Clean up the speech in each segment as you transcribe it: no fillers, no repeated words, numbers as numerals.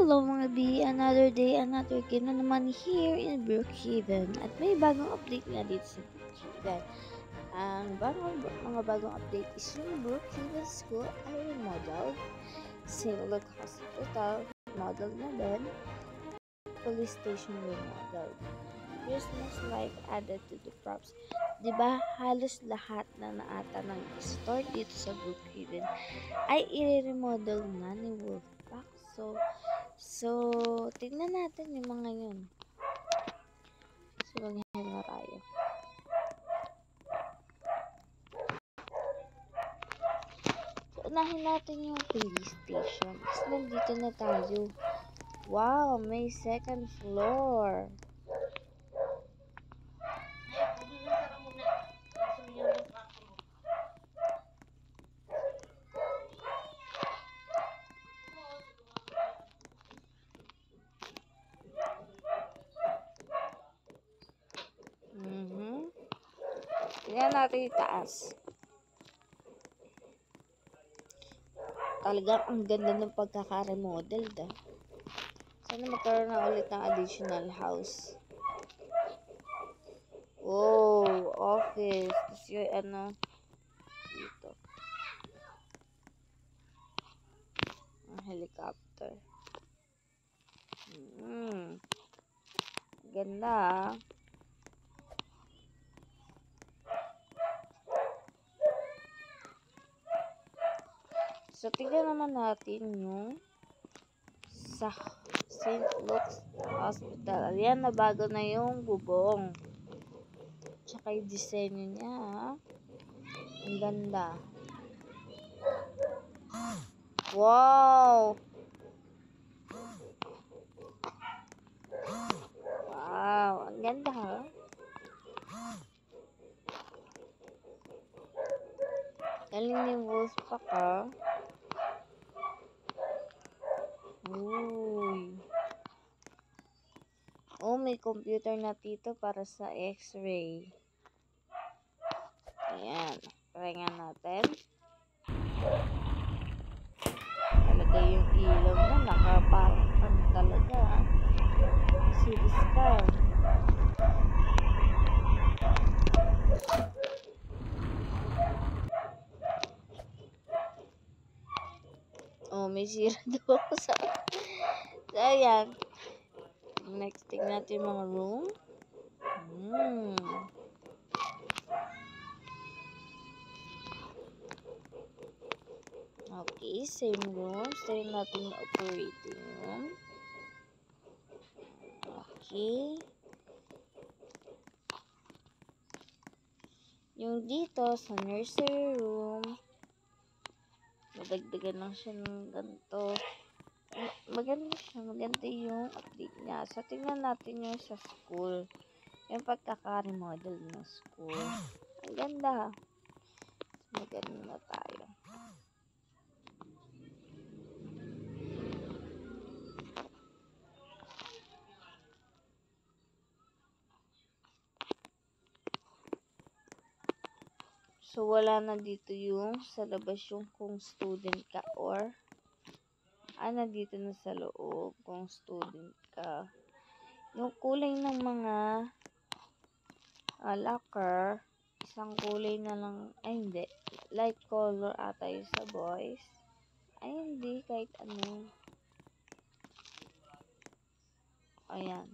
Hello mga B! Another day, another game na naman here in Brookhaven. At may bagong update nga dito sa Brookhaven. Ang mga bagong update is yung Brookhaven School ay remodeled. St. Luke Hospital, model na din. Police station remodeled. Christmas light added to the props. Diba halos lahat na naata ng store dito sa Brookhaven ay i-remodel na ni Wolfpack. So, tignan natin yung mga yun. So, maghahan na tayo. So, unahin natin yung police station. Kasi nandito na tayo. Wow, may second floor. Tingnan natin yung taas. Talagang ang ganda ng pagkaka-remodel. Sana magkaroon na ulit ng additional house. Oh, office. Tapos yung dito. Ang helicopter. Ganda ah. So, tignan naman natin yung sa St. Luke's Hospital. Ayan, nabago na yung bubong. Tsaka yung disenyo niya. Ang ganda. Wow! Wow! Ang ganda ha? Galing ni Wolfpack ha? Uy! Oh, may computer na dito para sa x-ray. Ayan. Try nga natin. Talaga yung ilaw na nakapakang talaga. Series ka. Oh, may sira daw ako sa... So, ayan. Next, tingnan natin yung mga room. Okay, same room. Tingnan natin yung operating room. Okay. Yung dito, sa nursery room, madagdagan lang siya ng ganito. Maganda siya. Maganda yung update niya. So, tingnan natin yung sa school. Yung pagkaka-remodel ng school. Ang ganda. So, maganda na tayo. So, wala na dito yung sa labas yung kung student ka or nandito na sa loob kung student ka. Yung kulay ng mga locker, isang kulay na lang, ay hindi, light color ata yung sa boys. Ay hindi, kahit ano. Ayan.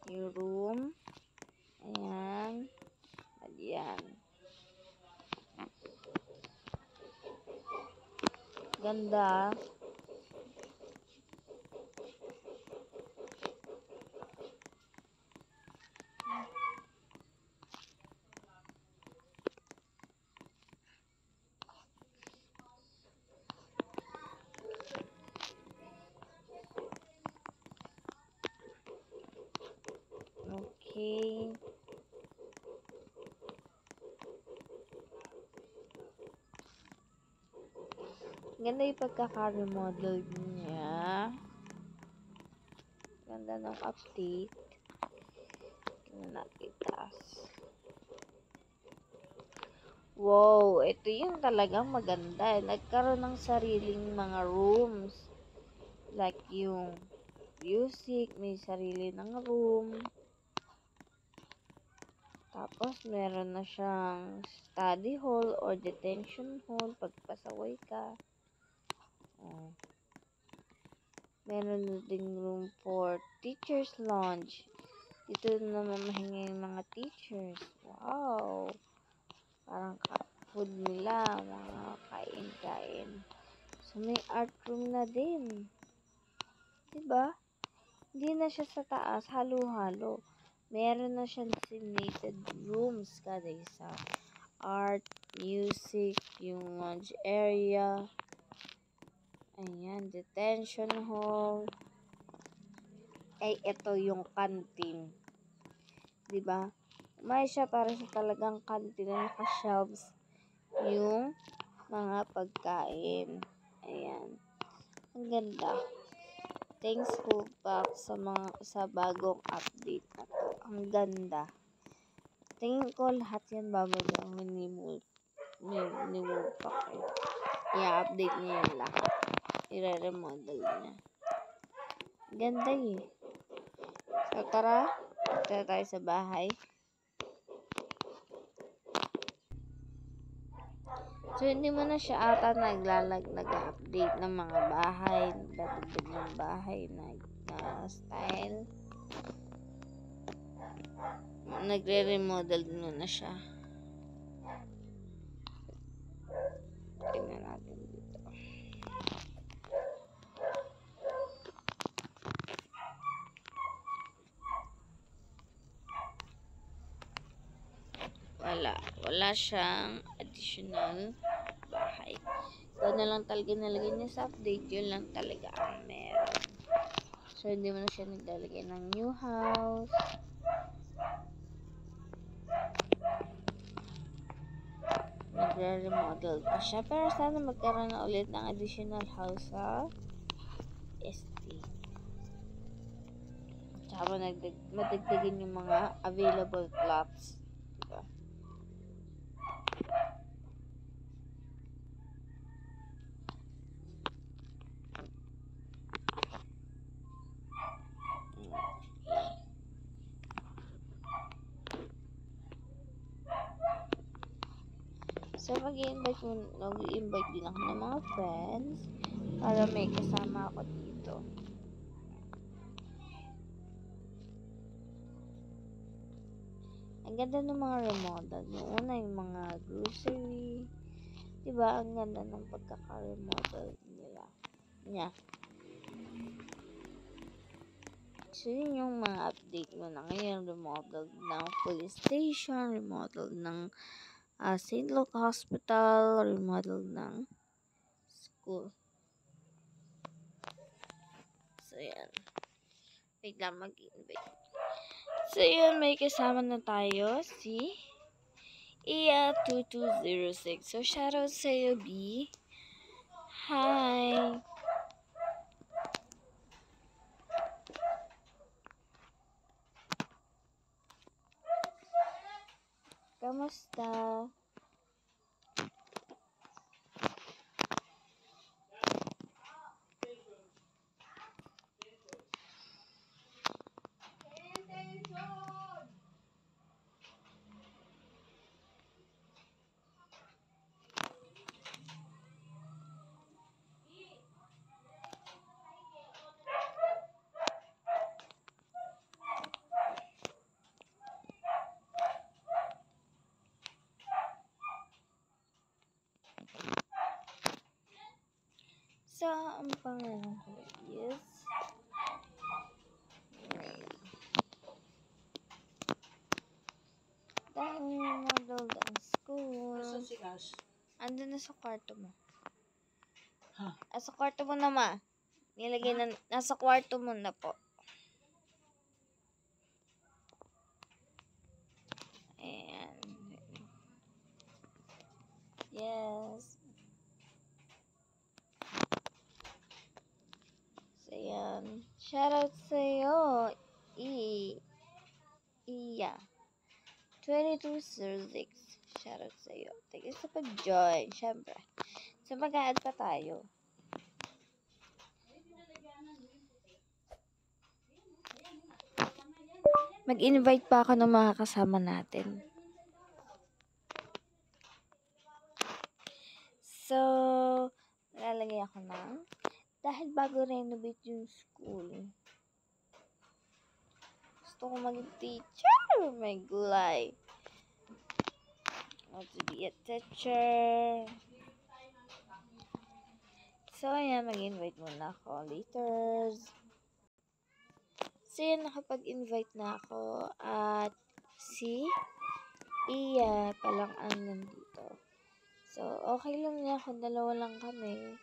Yung room. Ayan. Ayan. Ganda. Okay. Ganda yung pagkaka-remodel niya. Ganda ng update. Tingnan natin taas. Wow, ito yung talagang maganda. Nagkaroon ng sariling mga rooms. Like yung music, may sarili ng room. Tapos, meron na siyang study hall or detention hall pag pasaway ka. Oh. Meron na ding room for teacher's lounge. Dito na mamahinga yung mga teachers. Wow! Parang food nila, mga kain-kain. So, may art room na din. Diba? Hindi na siya sa taas, halo-halo. Meron na siyang designated rooms kada isa. Art, music, yung lounge area. Ayan, detention hall. Ay, ito yung canteen. Diba? May siya para sa talagang canteen na naka-shelves yung mga pagkain. Ayan. Ang ganda. Thanks Hoopak sa bagong update na to. Ang ganda. Tingin ko lahat yan babagay ni Hoopak. I-update niya yan lahat. I-remodel niya. Ganda eh. So tara tayo sa bahay. So, hindi mo na siya ata nag-update ng mga bahay, nagdadagdag ng bahay na style. Nagre-remodel mo na siya. Tingnan natin dito. Wala siyang additional bahay. Ito na lang talaga nalagay niya sa update. Yun lang talaga ang meron. So, hindi mo na siya naglalagay ng new house. Nagre-remodel pa siya. Pero sana magkaroon na ulit ng additional house sa ST. Tsaka madagdagan yung mga available plots. Diba? So, mag-i-invite din ako ng mga friends para may kasama ako dito. Ang ganda ng mga remodel. Yung una, yung mga grocery. Diba? Ang ganda ng pagkaka-remodel nila. Nya. So, yun yung mga update mo na ngayon. Remodel ng police station, remodel ng St. Luke Hospital, remodel ng school. So, yan. Wait lang, mag-invite. So, yun, may kasama na tayo si Iya2206. So, shoutout sa'yo, B. Hi! Kamusta? So, ang pangalan ko is dahil model ang school. Nasaan si Ash? Andun na sa kwarto mo. Ha? Sa kwarto mo na, ma. Nilagay na, nasa kwarto mo na po. Ayan. Yes. So, yan. Shoutout sa'yo. Iya. 2206. Shoutout sa'yo. Thank you sa pag-join. Siyempre. So, mag-a-add pa tayo. Mag-invite pa ako ng mga kasama natin. So, lalagay ako ng dahil bago renovate yung school. Gusto ko maging teacher. My glay. I want to be a teacher. So, ayan, mag-invite muna ako later. So, yun, nakapag-invite na ako. At si Iya palang ang nandito. So, okay lang niya kung dalawa lang kami.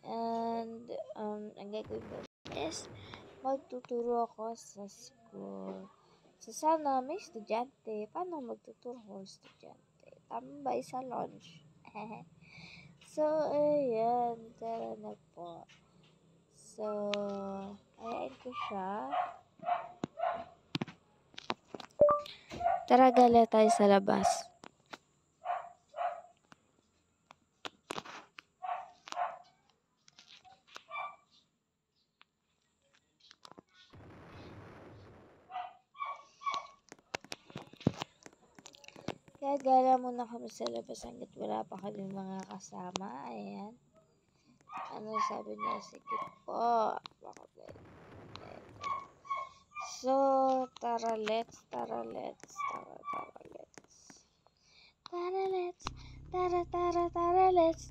And, ang gagawin ko is magtuturo ako sa school. So, sana may estudyante. Paano magtuturo ko estudyante? Tambay sa lunch. So, ayan. Tara na po. So, ayain ko siya. Tara, gala tayo sa labas. Kaya gala muna kami sa labas hanggat wala pa kami mga kasama. Ayan. Ano sabi niya? Sige po. So, tara let's. Tara, let's.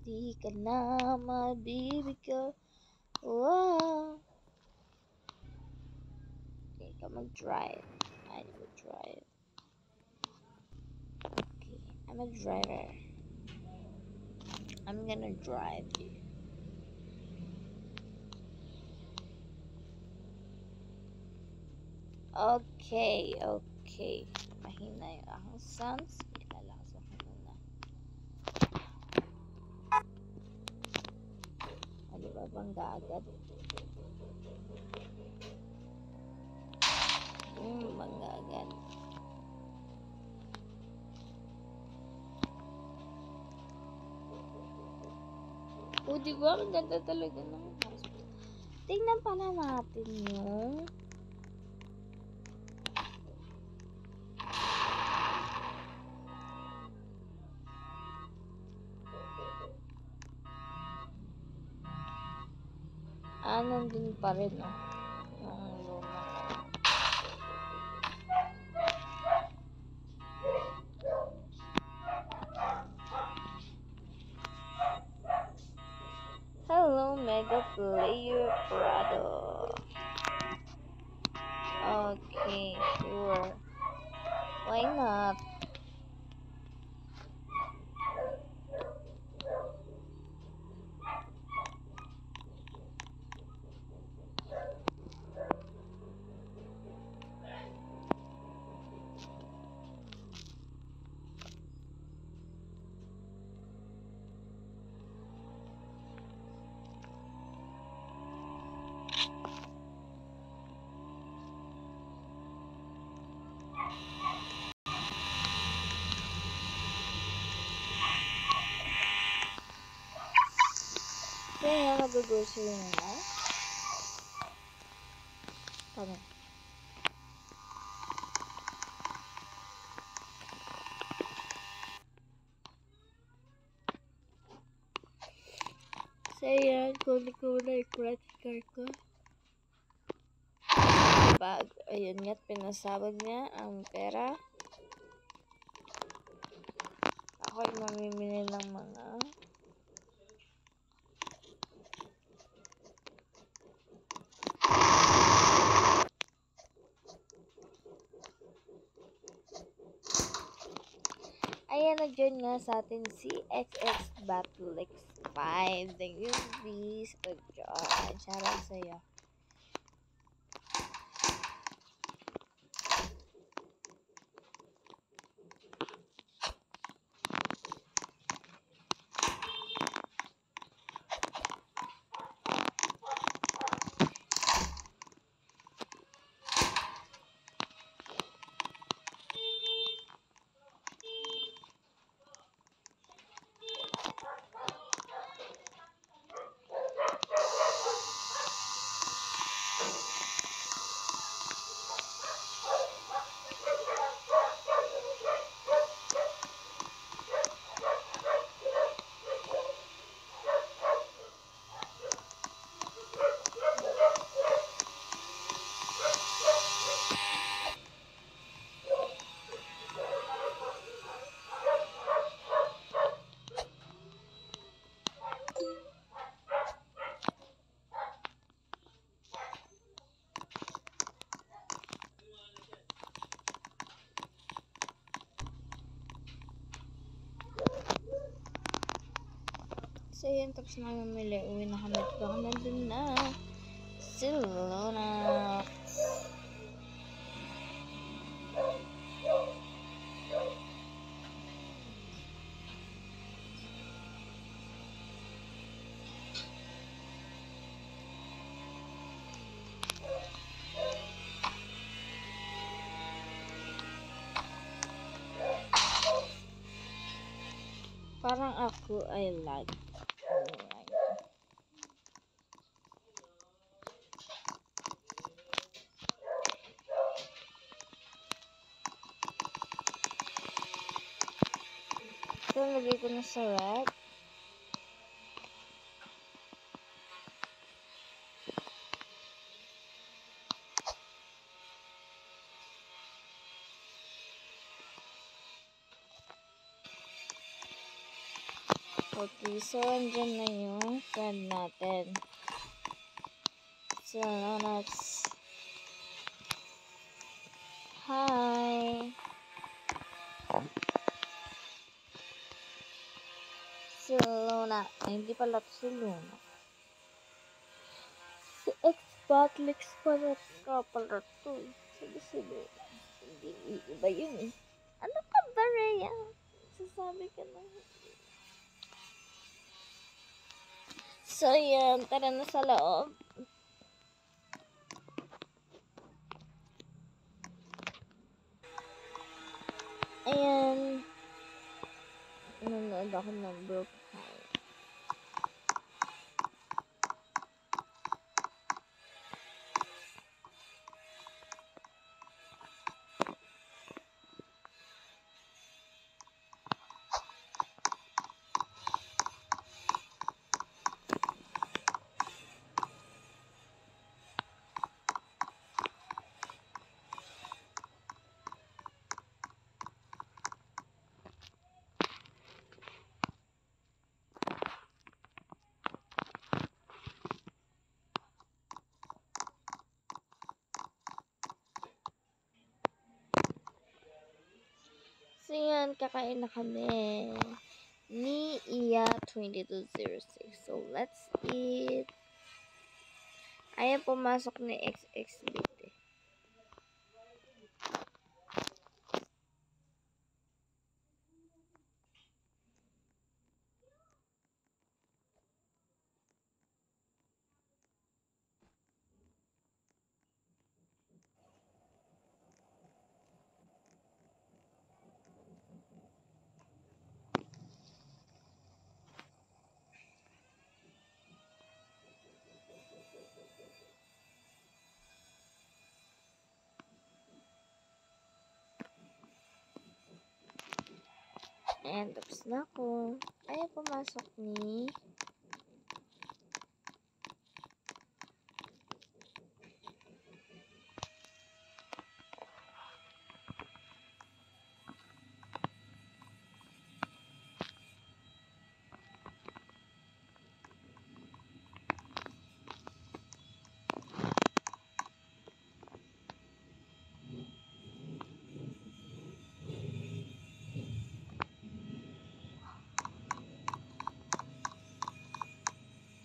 Di ka na mabibig ko. Wow. Okay, come on, drive. I will drive. Okay, I'm a driver. I'm gonna drive you. Okay. Mahina yung aking sounds. Ilalakas ako muna. Ano ba bangga agad? Bangga agad. O, diba? Ang ganda talaga ng hospital. Tingnan pala natin yung nandun pa rin, no? Yung luma. Hello, Mega Player Prado. Okay, sure. Why not? Kaya mag-grocery na. Tama. So, ayan. Kunin ko muna yung credit card ko. Bag. Ayun nga't pinasabag niya ang pera. Ako'y mamimili ng mga ayan, na-join nga sa atin si XX Batulix 5. Thank you, V, sa pag-join. Shoutout sa'yo. So yun, tapos na kami mamili. Uwi na kami. Baka nandun na. Silona. Parang ako ay lag. Alright. So, lagay ko na sa rack. Okay, so andyan na yung friend natin. So, let's... Hi! Si Luna. Ay, hindi pala to si Luna. Si X-Batlix pala to. Sabi si Luna. Hindi, iba yun eh. Ano ka ba, Rhea? Sasabi ka na. So, yan. Tara na sa loob. Ayan. Nanonood ako ng Broke Heart. So, yan. Kakain na kami ni Iya 2206. So, let's eat. Ayaw pumasok ni XXBT. And tapos na ako. Ayaw pumasok ni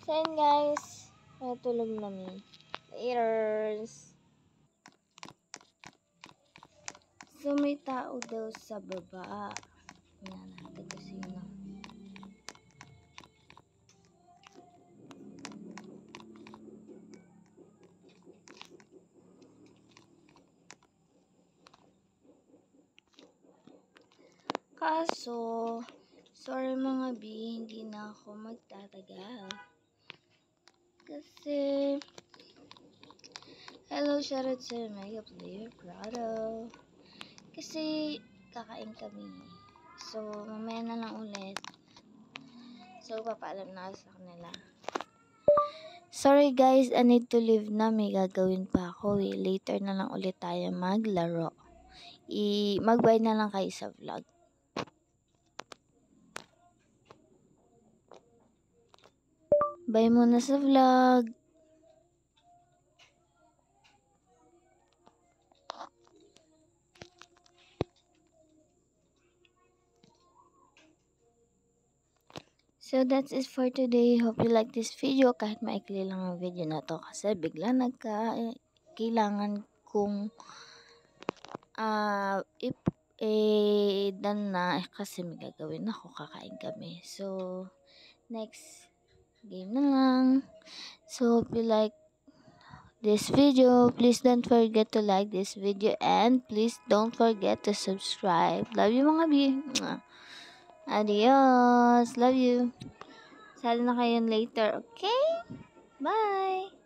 So, yun guys. Natulog na mi. Laters. So, may tao daw sa baba. Yan natin kasi na. Kaso, sorry mga B, hindi na ako magtatagal. Kasi, hello, shoutout sa Mega Player Prado. Kasi, kakain kami. So, mamaya na lang ulit. So, papaalam na ako sa kanila. Sorry guys, I need to leave na. May gagawin pa ako eh. Later na lang ulit tayo maglaro. Mag-bye na lang kayo sa vlog. Bye muna sa vlog. So that's it for today. Hope you like this video. Kahit maikli lang ang video na to kasi bigla kailangan kong done na kasi may gagawin ako, kakain kami. So next game na lang. So hope you like this video. Please don't forget to like this video and please don't forget to subscribe. Love you mga bi. Adios. Love you. Sali na kayo later, okay? Bye!